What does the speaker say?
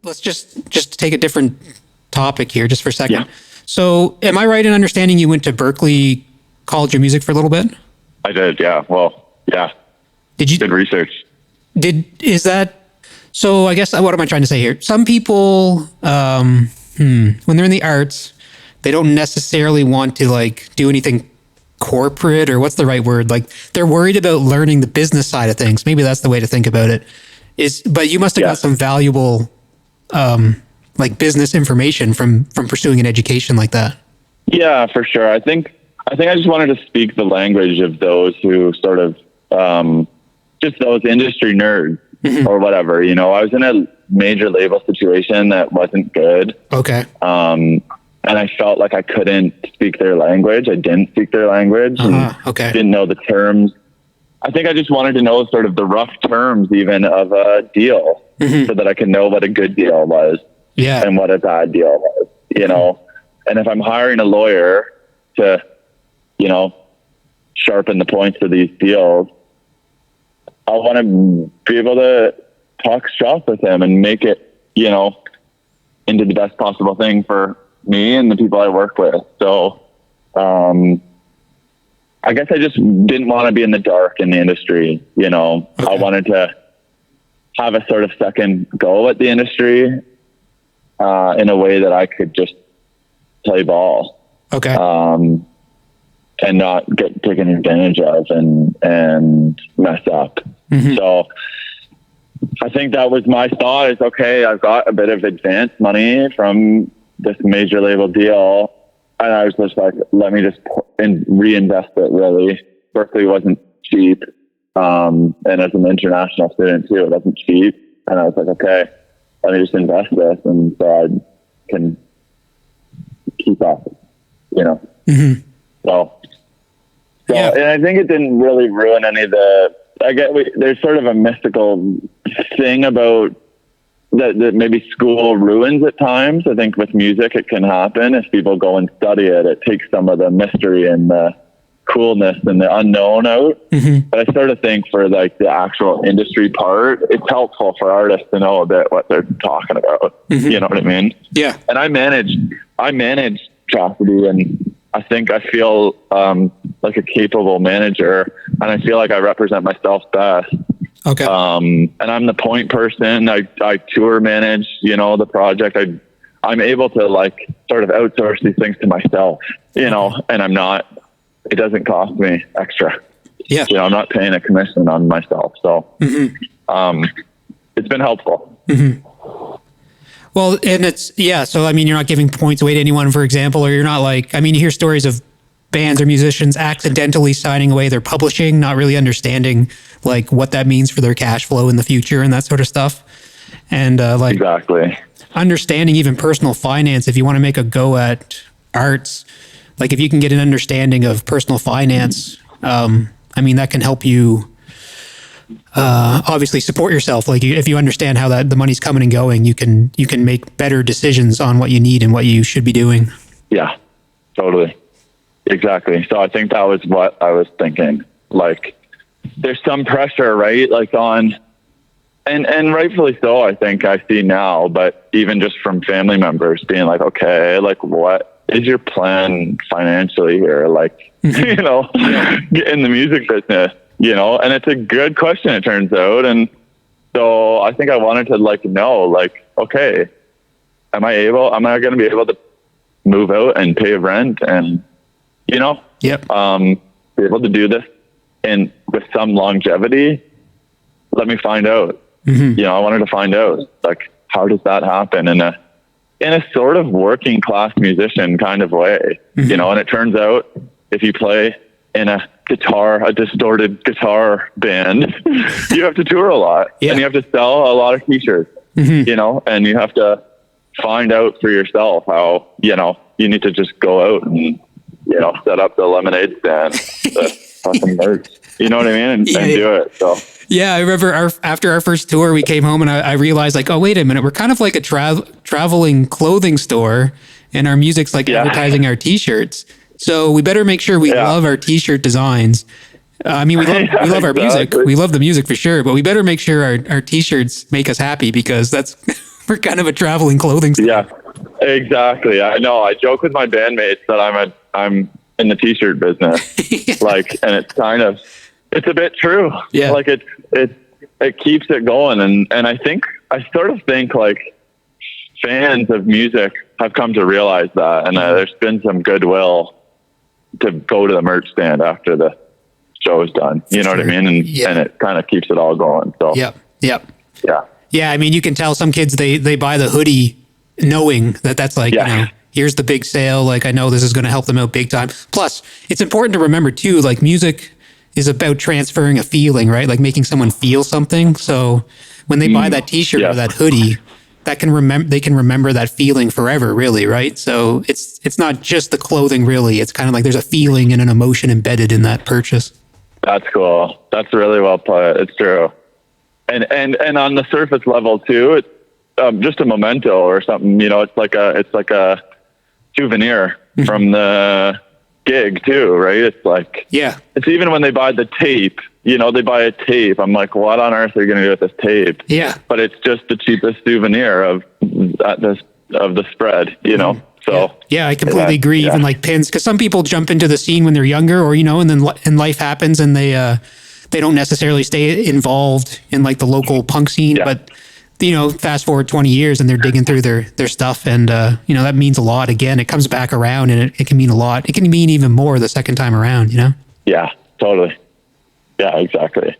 let's just take a different topic here just for a second. Yeah. So am I right in understanding you went to Berkeley College of Music for a little bit? I did. Yeah. Well, yeah. Did you Did research. So I guess, what am I trying to say here? Some people, when they're in the arts, they don't necessarily want to like do anything corporate, or what's the right word? Like they're worried about learning the business side of things. Maybe that's the way to think about it. But you must have got some valuable, like business information from pursuing an education like that. Yeah, for sure. I think I just wanted to speak the language of those who sort of, just those industry nerds or whatever. You know, I was in a major label situation that wasn't good. Okay. And I felt like I couldn't speak their language. I didn't speak their language. And okay. Didn't know the terms. I think I just wanted to know sort of the rough terms even of a deal so that I could know what a good deal was and what a bad deal was, you know? And if I'm hiring a lawyer to, you know, sharpen the points of these deals, I want to be able to talk shop with him and make it, you know, into the best possible thing for me and the people I work with. So, I guess I just didn't want to be in the dark in the industry. You know, I wanted to have a sort of second go at the industry, in a way that I could just play ball. Okay. And not get taken advantage of and mess up. So I think that was my thought is, okay, I've got a bit of advance money from this major label deal. And I was just like, let me just reinvest it really. Berkeley wasn't cheap. And as an international student too, it wasn't cheap. And I was like, okay, let me just invest this. And so I can keep up, you know? So, and I think it didn't really ruin any of the, there's sort of a mystical thing about that maybe school ruins at times. I think with music, it can happen. If people go and study it, it takes some of the mystery and the coolness and the unknown out. But I sort of think for like the actual industry part, it's helpful for artists to know a bit what they're talking about. You know what I mean? Yeah. And I manage Chastity, and I think I feel like a capable manager, and I feel like I represent myself best. Okay. And I'm the point person. I tour manage, you know, the project. I'm able to like sort of outsource these things to myself, you know, and it doesn't cost me extra. Yeah. You know, I'm not paying a commission on myself. So, it's been helpful. Well, and so I mean, you're not giving points away to anyone, for example, or you're not like, I mean, you hear stories of bands or musicians accidentally signing away their publishing, not really understanding like what that means for their cash flow in the future and that sort of stuff. And like exactly understanding even personal finance, if you want to make a go at arts, like if you can get an understanding of personal finance, I mean, that can help you obviously support yourself. Like if you understand how the money's coming and going, you can make better decisions on what you need and what you should be doing. Yeah, totally. Exactly. So I think that was what I was thinking. Like there's some pressure, right? Like on, and rightfully so, I think I see now, but even just from family members being like, okay, like what is your plan financially here? Like, you know, get in the music business, you know, and it's a good question, it turns out. And so I think I wanted to like know, like, okay, am I going to be able to move out and pay rent and, you know, be able to do this and with some longevity? Let me find out. You know, I wanted to find out, like, how does that happen in a sort of working class musician kind of way, you know? And it turns out if you play in a distorted guitar band, you have to tour a lot and you have to sell a lot of t-shirts, you know, and you have to find out for yourself how, you know, you need to just go out and, you know, set up the lemonade stand, the fucking merch, you know what I mean? And do it. So. Yeah, I remember after our first tour, we came home and I realized like, oh, wait a minute, we're kind of like a traveling clothing store and our music's like advertising our t-shirts. So we better make sure we love our t-shirt designs. I mean, we love our music. We love the music for sure, but we better make sure our t-shirts make us happy because that's We're kind of a traveling clothing store. Yeah, exactly. I know. I joke with my bandmates that I'm in the t-shirt business, like, and it's a bit true. Yeah. Like it keeps it going. And I sort of think like fans of music have come to realize that. And there's been some goodwill to go to the merch stand after the show is done. You know what I mean? And it kind of keeps it all going. So, Yep. Yeah. Yeah. I mean, you can tell some kids, they buy the hoodie knowing that that's like, here's the big sale. Like, I know this is going to help them out big time. Plus, it's important to remember too, like music is about transferring a feeling, right? Like making someone feel something. So when they buy that t-shirt or that hoodie, they can remember that feeling forever, really, right? So it's not just the clothing, really. It's kind of like there's a feeling and an emotion embedded in that purchase. That's cool. That's really well put. It's true. And on the surface level too, it's just a memento or something. You know, it's like a souvenir from the gig too, right? It's like, it's even when they buy the tape, you know, they buy a tape. I'm like, what on earth are you going to do with this tape? Yeah. But it's just the cheapest souvenir of the spread, you know? So yeah, I completely agree. Even like pins, because some people jump into the scene when they're younger, or, you know, and then life happens and they don't necessarily stay involved in like the local punk scene, but you know, fast forward 20 years and they're digging through their stuff. And, you know, that means a lot. Again, it comes back around and it can mean a lot. It can mean even more the second time around, you know? Yeah, totally. Yeah, exactly.